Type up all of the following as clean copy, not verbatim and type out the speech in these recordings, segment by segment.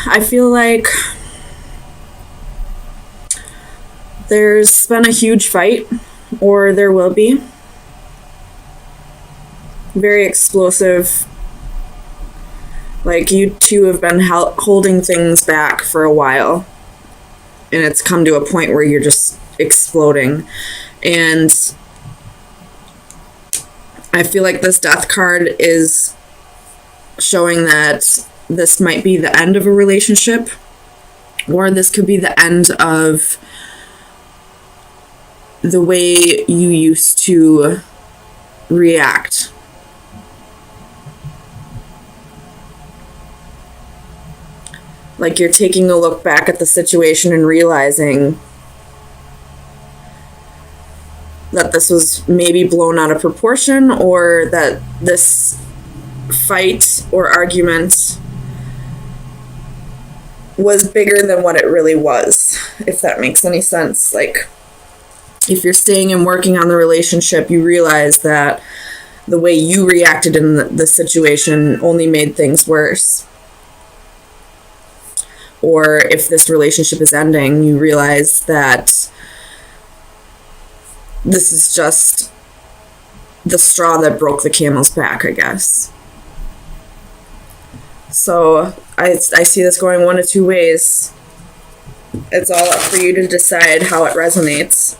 I feel like there's been a huge fight, or there will be. Very explosive. Like, you two have been holding things back for a while, and it's come to a point where you're just exploding. And I feel like this death card is showing that this might be the end of a relationship, or this could be the end of the way you used to react. Like, you're taking a look back at the situation and realizing that this was maybe blown out of proportion, or that this fight or argument was bigger than what it really was, if that makes any sense. Like, if you're staying and working on the relationship, you realize that the way you reacted in the situation only made things worse. Or if this relationship is ending, you realize that this is just the straw that broke the camel's back, I guess. So I see this going one of two ways. It's all up for you to decide how it resonates.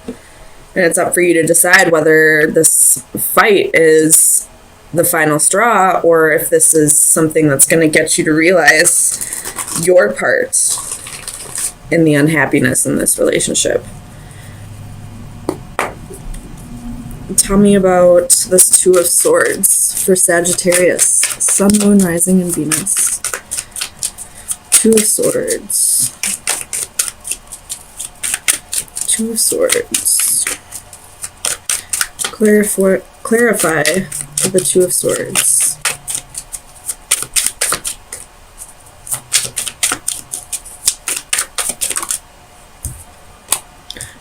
And it's up for you to decide whether this fight is the final straw, or if this is something that's going to get you to realize your part in the unhappiness in this relationship. Tell me about this Two of Swords for Sagittarius, Sun, Moon, Rising, and Venus. Two of Swords. Two of Swords. Clarify the Two of Swords.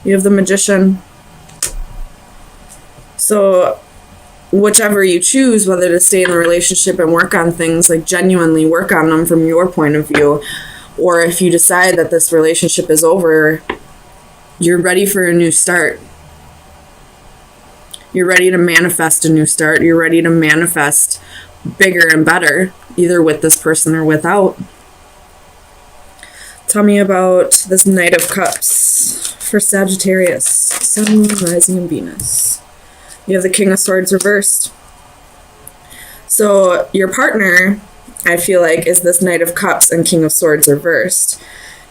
You have the Magician. So whichever you choose, whether to stay in the relationship and work on things, like genuinely work on them from your point of view, or if you decide that this relationship is over, you're ready for a new start. You're ready to manifest a new start. You're ready to manifest bigger and better, either with this person or without. Tell me about this Knight of Cups for Sagittarius, Sun, Moon, Rising, and Venus. You have the King of Swords reversed. So your partner, I feel like, is this Knight of Cups and King of Swords reversed.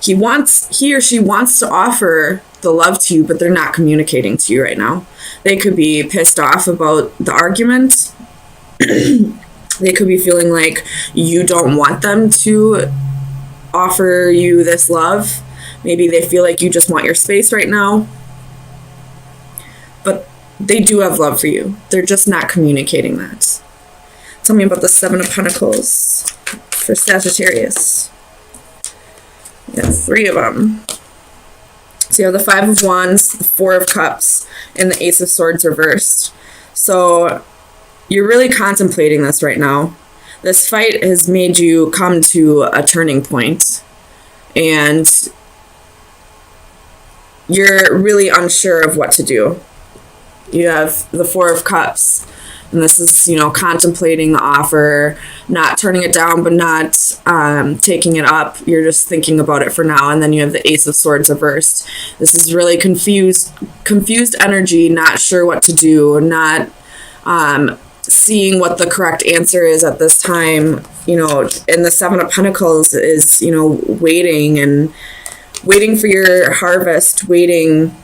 He or she wants to offer the love to you, but they're not communicating to you right now. They could be pissed off about the argument. They could be feeling like you don't want them to offer you this love. Maybe they feel like you just want your space right now. But they do have love for you. They're just not communicating that. Tell me about the Seven of Pentacles for Sagittarius. You got three of them. So you have the Five of Wands, the Four of Cups, and the Ace of Swords reversed. So you're really contemplating this right now. This fight has made you come to a turning point, and you're really unsure of what to do. You have the Four of Cups, and this is, contemplating the offer, not turning it down, but not taking it up. You're just thinking about it for now. And then you have the Ace of Swords reversed. This is really confused energy, not sure what to do, not seeing what the correct answer is at this time. And the Seven of Pentacles is, waiting for your harvest, waiting,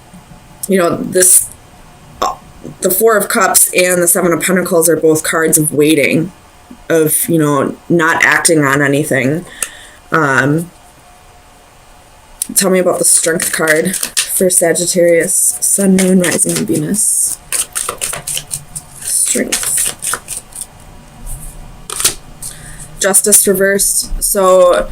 the Four of Cups and the Seven of Pentacles are both cards of waiting, of, not acting on anything. Tell me about the Strength card for Sagittarius, Sun, Moon, Rising, and Venus. Strength. Justice reversed. So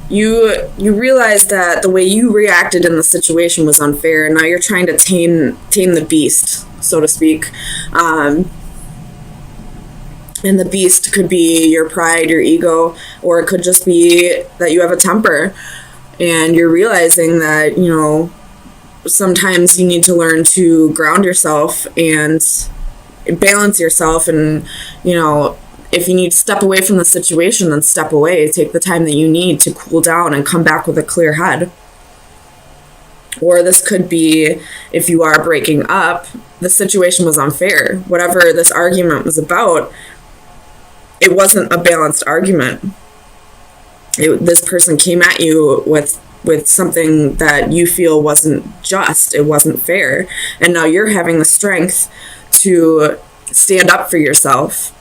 you realize that the way you reacted in the situation was unfair, and now you're trying to tame the beast, so to speak. And the beast could be your pride, your ego, or it could just be that you have a temper and you're realizing that, you know, sometimes you need to learn to ground yourself and balance yourself. And, you know, if you need to step away from the situation, then step away. Take the time that you need to cool down and come back with a clear head. Or this could be, if you are breaking up, the situation was unfair. Whatever this argument was about, it wasn't a balanced argument. This person came at you with something that you feel wasn't just, it wasn't fair. And now you're having the strength to stand up for yourself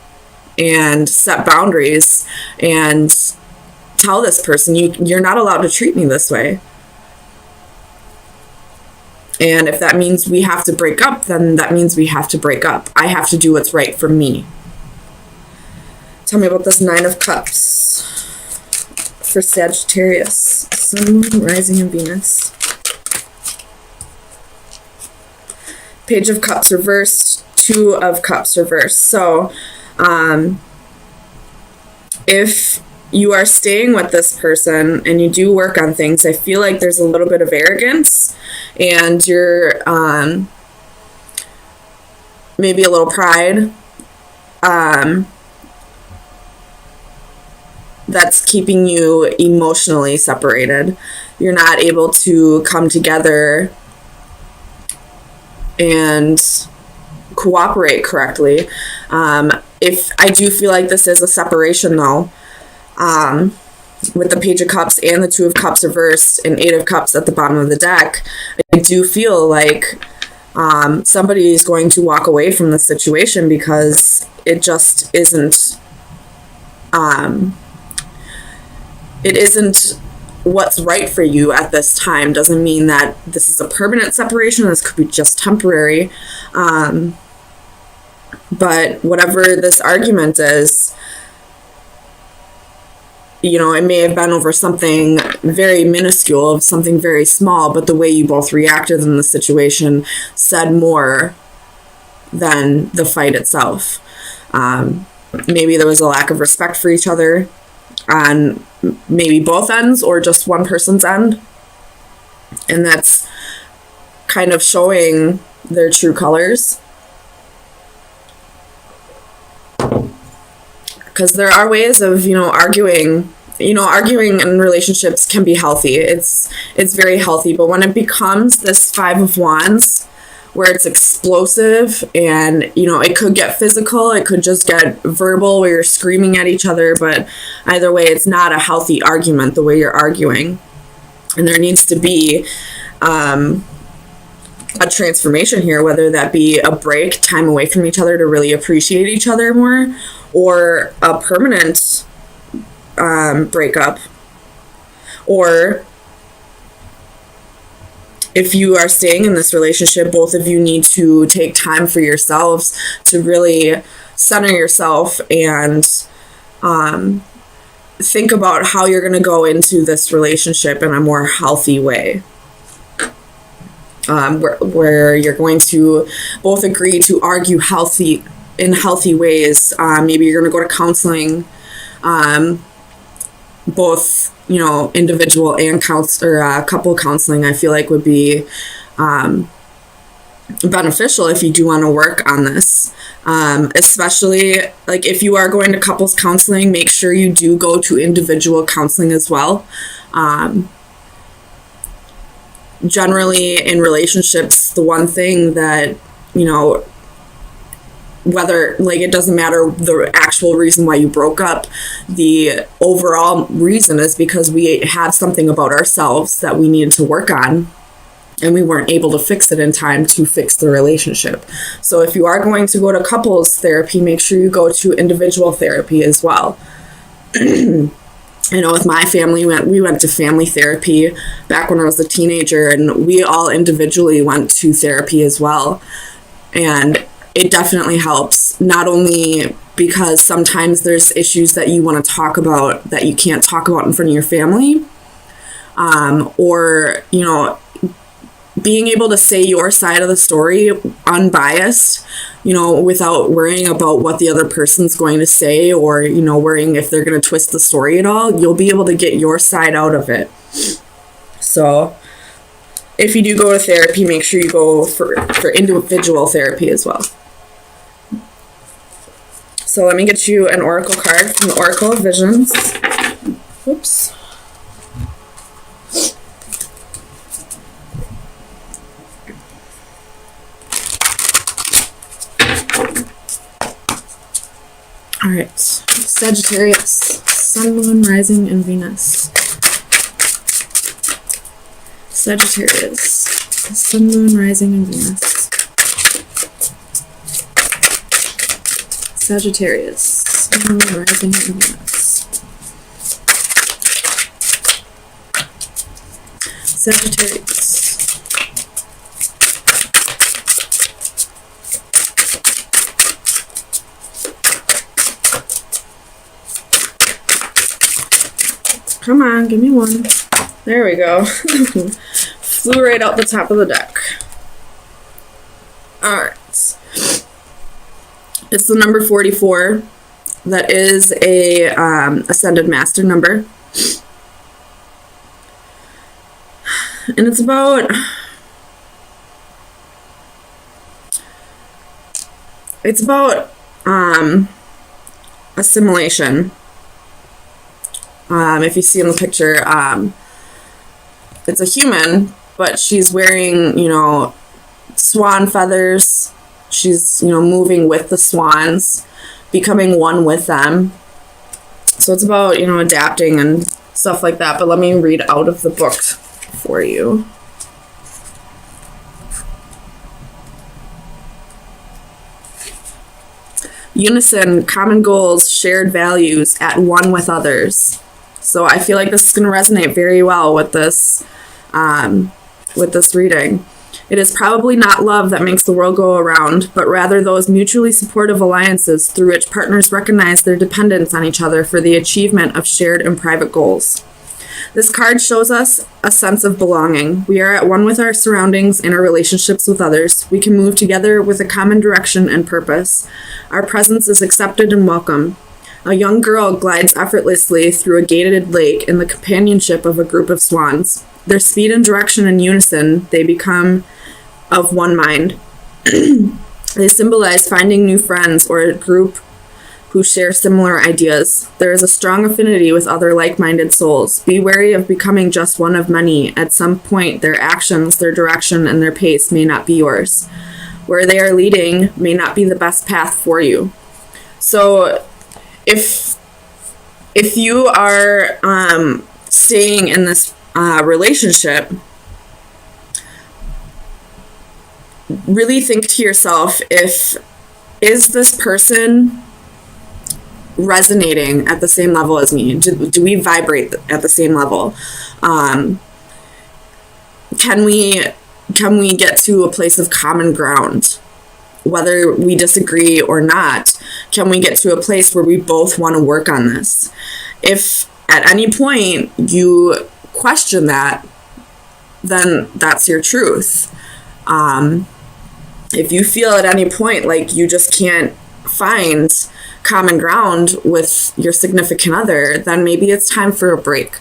and set boundaries and tell this person, you're not allowed to treat me this way. And if that means we have to break up, then that means we have to break up. I have to do what's right for me. Tell me about this Nine of Cups for Sagittarius. Sun, Moon, Rising, and Venus. Page of Cups reversed. Two of Cups reversed. So, if you are staying with this person and you do work on things, I feel like there's a little bit of arrogance and you're maybe a little pride that's keeping you emotionally separated. You're not able to come together and cooperate correctly. If I do feel like this is a separation though, with the Page of Cups and the Two of Cups reversed and Eight of Cups at the bottom of the deck, I do feel like somebody is going to walk away from the situation because it just isn't it isn't what's right for you at this time. Doesn't mean that this is a permanent separation. This could be just temporary. But whatever this argument is, you know, it may have been over something very minuscule, something very small, but the way you both reacted in the situation said more than the fight itself. Maybe there was a lack of respect for each other on maybe both ends or just one person's end. And that's kind of showing their true colors. Because there are ways of, arguing. Arguing in relationships can be healthy. It's very healthy. But when it becomes this Five of Wands, where it's explosive and, it could get physical, it could just get verbal where you're screaming at each other. But either way, it's not a healthy argument the way you're arguing. And there needs to be a transformation here, whether that be a break, time away from each other to really appreciate each other more, or a permanent breakup. Or if you are staying in this relationship, both of you need to take time for yourselves to really center yourself and think about how you're going to go into this relationship in a more healthy way. Where you're going to both agree to argue in healthy ways. Maybe you're going to go to counseling, both, individual and couple counseling, I feel like would be beneficial if you do want to work on this. Especially like if you are going to couples counseling, make sure you do go to individual counseling as well. Generally in relationships, the one thing that, whether, it doesn't matter the actual reason why you broke up, the overall reason is because we had something about ourselves that we needed to work on, and we weren't able to fix it in time to fix the relationship. So if you are going to go to couples therapy, make sure you go to individual therapy as well. I know with my family, we went to family therapy back when I was a teenager, and we all individually went to therapy as well. And it definitely helps, not only because sometimes there's issues that you want to talk about that you can't talk about in front of your family, or, being able to say your side of the story unbiased, without worrying about what the other person's going to say, or, worrying if they're going to twist the story at all, you'll be able to get your side out of it. So if you do go to therapy, make sure you go for individual therapy as well. So let me get you an oracle card from the Oracle of Visions. Oops. All right, Sagittarius, Sun, Moon, Rising, and Venus. Sagittarius, Sun, Moon, Rising, and Venus. Sagittarius, Sun, Moon, Rising, and Venus. Sagittarius. Come on, give me one. There we go. Flew right out the top of the deck. Alright. It's the number 44. That is a Ascended Master number. And it's about... assimilation. If you see in the picture, it's a human, but she's wearing, swan feathers. She's, moving with the swans, becoming one with them. So it's about, adapting and stuff like that. But let me read out of the book for you. Unison, common goals, shared values, at one with others. So I feel like this is going to resonate very well with this reading. It is probably not love that makes the world go around, but rather those mutually supportive alliances through which partners recognize their dependence on each other for the achievement of shared and private goals. This card shows us a sense of belonging. We are at one with our surroundings and our relationships with others. We can move together with a common direction and purpose. Our presence is accepted and welcome. A young girl glides effortlessly through a gated lake in the companionship of a group of swans. Their speed and direction in unison, they become of one mind. They symbolize finding new friends or a group who share similar ideas. There is a strong affinity with other like-minded souls. Be wary of becoming just one of many. At some point, their actions, their direction, and their pace may not be yours. Where they are leading may not be the best path for you. So if you are staying in this relationship, really think to yourself, is this person resonating at the same level as me? Do we vibrate at the same level? Can we get to a place of common ground? Whether we disagree or not, can we get to a place where we both want to work on this? If at any point you question that, then that's your truth. If you feel at any point like you just can't find common ground with your significant other, then maybe it's time for a break.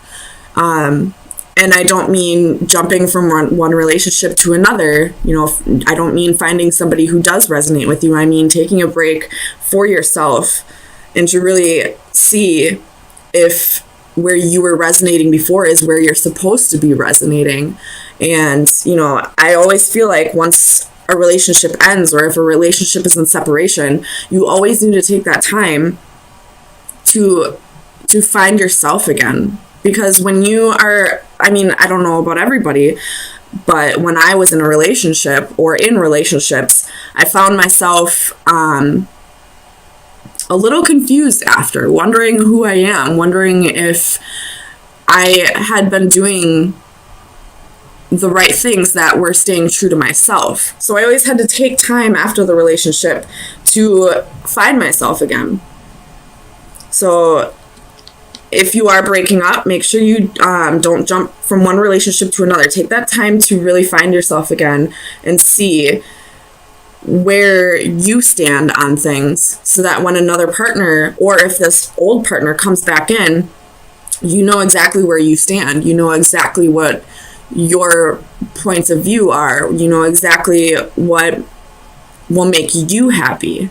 And I don't mean jumping from one relationship to another. I don't mean finding somebody who does resonate with you. I mean taking a break for yourself and to really see if where you were resonating before is where you're supposed to be resonating. And, I always feel like once a relationship ends, or if a relationship is in separation, you always need to take that time to find yourself again. Because when you are, I don't know about everybody, but when I was in a relationship or in relationships, I found myself a little confused after, wondering who I am, wondering if I had been doing the right things that were staying true to myself. So I always had to take time after the relationship to find myself again. So if you are breaking up, make sure you don't jump from one relationship to another. Take that time to really find yourself again and see where you stand on things, so that when another partner, or if this old partner comes back in, you know exactly where you stand. You know exactly what your points of view are. You know exactly what will make you happy.